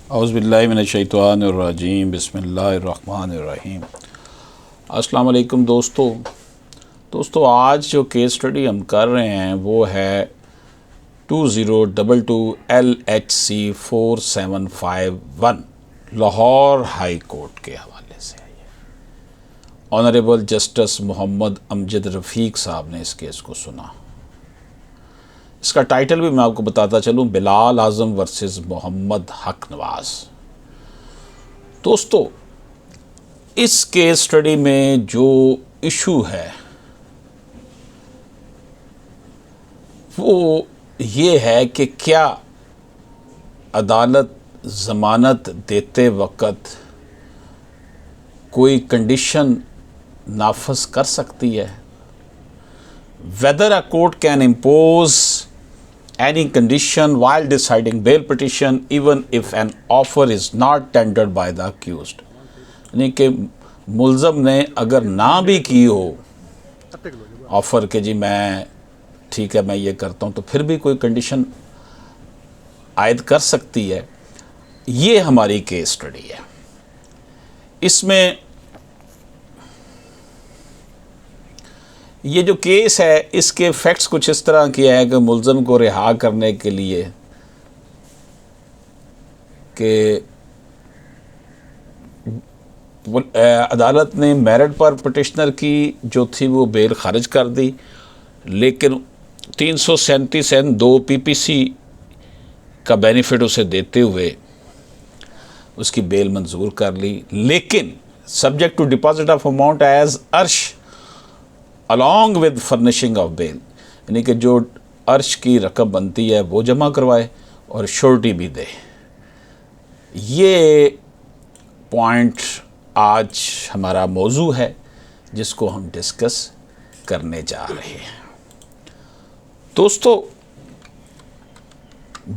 औज़ुबिल्लाहि मिनश्शैतानिर्रजीम बिस्मिल्लाहिर्रहमानिर्रहीम। अस्सलाम वालेकुम दोस्तों, आज जो केस स्टडी हम कर रहे हैं वो है 2022 LHC 4751 लाहौर हाई कोर्ट के हवाले से है। ऑनरेबल जस्टिस मोहम्मद अमजद रफ़ीक साहब ने इस केस को सुना। इसका टाइटल भी मैं आपको बताता चलूँ, बिलाल आज़म वर्सेस मोहम्मद हक नवाज़। दोस्तों, इस केस स्टडी में जो इशू है वो ये है कि क्या अदालत ज़मानत देते वक्त कोई कंडीशन नाफज कर सकती है। Whether a court can impose any condition while deciding bail petition even if an offer is not tendered by the accused। यानी कि मुल्ज़म ने अगर ना भी की हो ऑफ़र के जी मैं ठीक है मैं ये करता हूँ, तो फिर भी कोई कंडीशन आयद कर सकती है। ये हमारी केस स्टडी है। इसमें ये जो केस है इसके फैक्ट्स कुछ इस तरह किया है कि मुल्ज़म को रिहा करने के लिए कि अदालत ने मेरिट पर पिटिशनर की जो थी वो बेल खारिज कर दी, लेकिन 337(2) PPC का बेनिफिट उसे देते हुए उसकी बेल मंजूर कर ली, लेकिन subject to deposit of amount as अर्श along with furnishing of bail. यानी कि जो अर्श की रकम बनती है वो जमा करवाए और श्योरिटी भी दे। ये पॉइंट आज हमारा मौजू है जिसको हम डिस्कस करने जा रहे हैं। दोस्तों,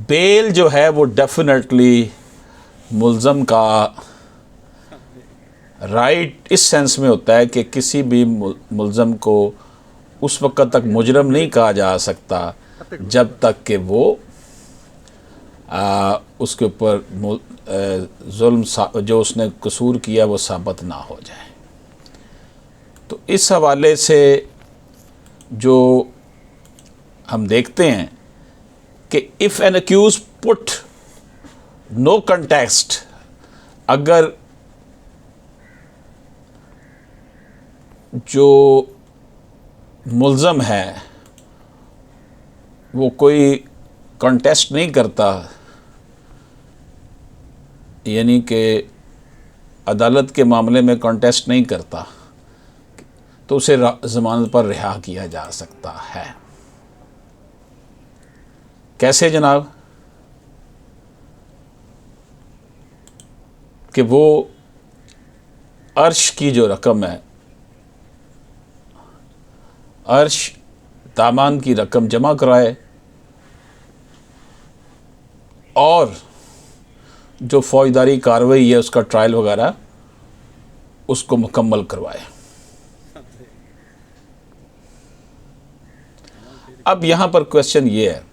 बेल जो है वो डेफिनेटली मुल्ज़म का राइट इस सेंस में होता है कि किसी भी मुल्ज़म को उस वक़्त तक मुजरम नहीं कहा जा सकता जब तक कि वो उसके ऊपर जुल्म जो उसने कसूर किया वो साबित ना हो जाए। तो इस हवाले से जो हम देखते हैं कि if an accused put no context, अगर जो मुल्ज़म है वो कोई कंटेस्ट नहीं करता, यानी कि अदालत के मामले में कंटेस्ट नहीं करता, तो उसे ज़मानत पर रिहा किया जा सकता है। कैसे जनाब? कि वो अर्श की जो रकम है, अर्श दामान की रकम जमा कराए और जो फौजदारी कार्रवाई है उसका ट्रायल वगैरह उसको मुकम्मल करवाए। अब यहाँ पर क्वेश्चन ये है,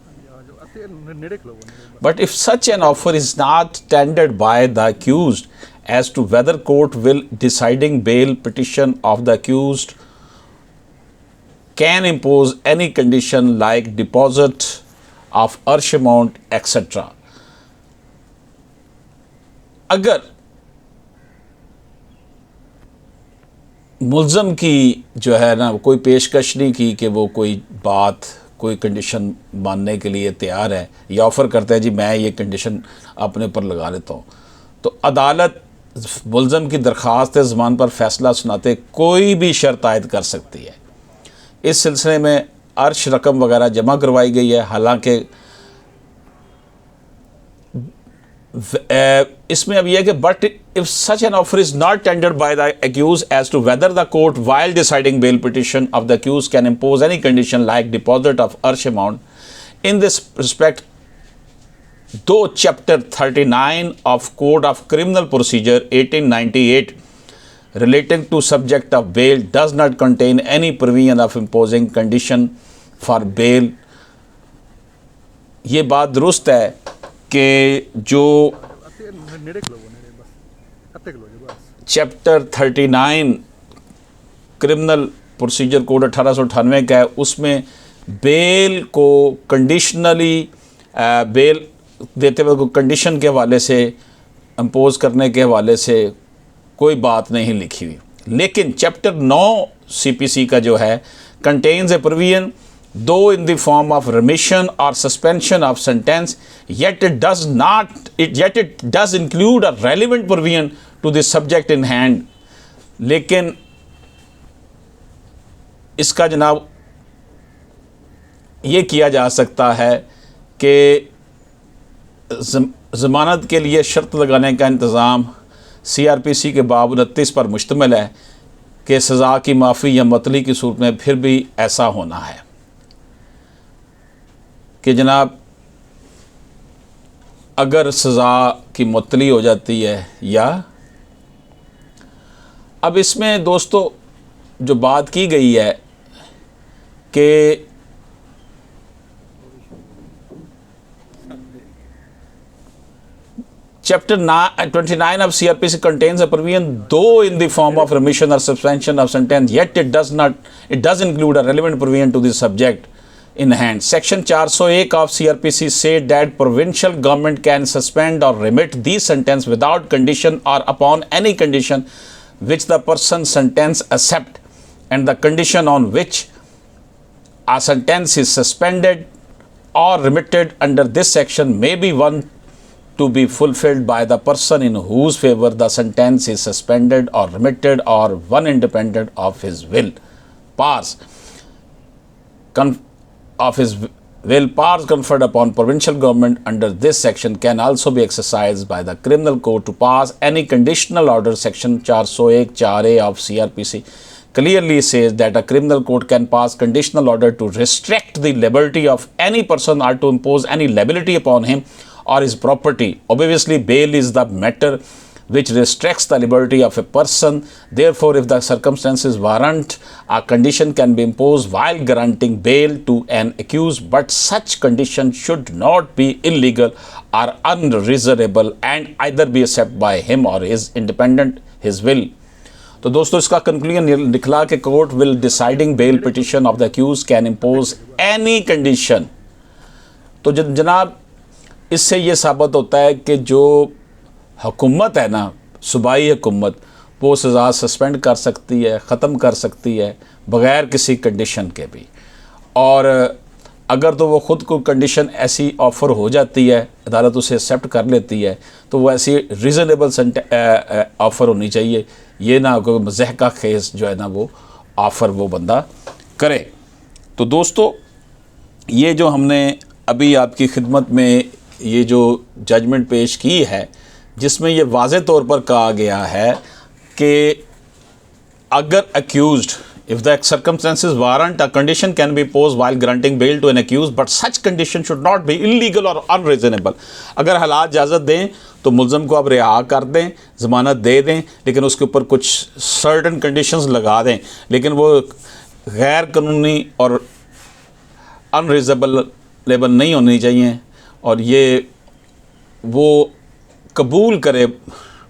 but if such an offer is not tendered by the accused as to whether court will deciding bail petition of the accused can impose any condition like deposit of arsh amount etc। अगर मुल्ज़म की जो है ना कोई पेशकश नहीं की कि वो कोई बात कोई कंडीशन मानने के लिए तैयार है या ऑफ़र करता है जी मैं ये कंडीशन अपने ऊपर लगा लेता हूँ, तो अदालत मुल्ज़म की दरख्वास्त ज़मान पर फ़ैसला सुनाते कोई भी शर्त आयद कर सकती है। इस सिलसिले में अर्श रकम वगैरह जमा करवाई गई है। हालांकि इसमें अब यह है कि but if such an offer is not tendered by the accused as to whether the court while deciding bail petition of the accused can impose any condition like deposit of earnest amount in this respect though chapter 39 of code of criminal procedure 1898 relating to subject of bail does not contain any provision of imposing condition for bail। ये बात दुरुस्त है कि जो chapter 39 criminal procedure code 1898 का है, उसमें bell को कंडीशनली बेल देते हुए कंडीशन के हवाले से इम्पोज करने के हवाले से कोई बात नहीं लिखी हुई। लेकिन चैप्टर 9 CPC का जो है contains a provision though in the form of remission और suspension of sentence yet it does include a relevant provision to the subject in hand. लेकिन इसका जनाब ये किया जा सकता है कि ज़मानत के लिए शर्त लगाने का इंतज़ाम CRPC के बाब 29 पर मुश्तमिल है कि सज़ा की माफ़ी या मतली की सूरत में फिर भी ऐसा होना है कि जनाब अगर सज़ा की मतली हो जाती है या अब इसमें दोस्तों जो बात की गई है कि Chapter 29 of CRPC contains a provision though in the form of remission or suspension of sentence, yet it does include a relevant provision to the subject in hand. Section 401 of CRPC said that provincial government can suspend or remit the sentence without condition or upon any condition which the person sentence accept, and the condition on which a sentence is suspended or remitted under this section may be one to be fulfilled by the person in whose favor the sentence is suspended or remitted, or one independent of his will. Powers conferred upon provincial government under this section can also be exercised by the criminal court to pass any conditional order. Section 401 4A of CRPC clearly says that a criminal court can pass conditional order to restrict the liberty of any person or to impose any liability upon him or his property. Obviously, bail is the matter which restricts the liberty of a person. Therefore, if the circumstances warrant, a condition can be imposed while granting bail to an accused, but such condition should not be illegal or unreasonable and either be accepted by him or his independent his will. तो दोस्तों इसका conclusion निकला कि court will deciding bail petition of the accused can impose any condition. तो जनाब इससे ये साबित होता है कि जो हुकूमत है ना, सूबाई हुकूमत, वो सज़ा सस्पेंड कर सकती है, ख़त्म कर सकती है बग़ैर किसी कंडीशन के भी। और अगर तो वो ख़ुद को कंडीशन ऐसी ऑफ़र हो जाती है, अदालत उसे एक्सेप्ट कर लेती है, तो वो ऐसी रीज़नेबल ऑफ़र होनी चाहिए, ये ना कोई मज़ह का खेस जो है ना वो ऑफ़र वो बंदा करे। तो दोस्तों ये जो हमने अभी आपकी खिदमत में ये जो जजमेंट पेश की है, जिसमें ये वाज़े तौर पर कहा गया है कि अगर accused if the circumstances warrant a condition can be imposed while granting bail to an accused, but such condition should not be illegal or unreasonable. अगर हालात इजाज़त दें तो मुल्ज़म को आप रिहा कर दें, ज़मानत दे दें, लेकिन उसके ऊपर कुछ सर्टन कंडीशंस लगा दें, लेकिन वो गैर कानूनी और अनरीजनेबल नहीं होनी चाहिए, और ये वो कबूल करे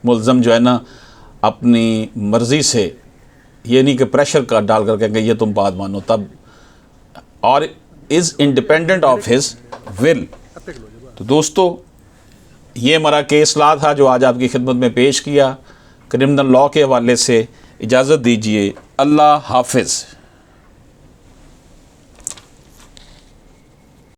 मुल्ज़म जो है ना अपनी मर्ज़ी से, ये नहीं कि प्रेशर का डाल कर कहेंगे ये तुम बात मानो तब, और is independent of his will. तो दोस्तों ये हमारा केस लॉ था जो आज आपकी खिदमत में पेश किया क्रिमिनल लॉ के हवाले से। इजाज़त दीजिए, अल्लाह हाफिज़।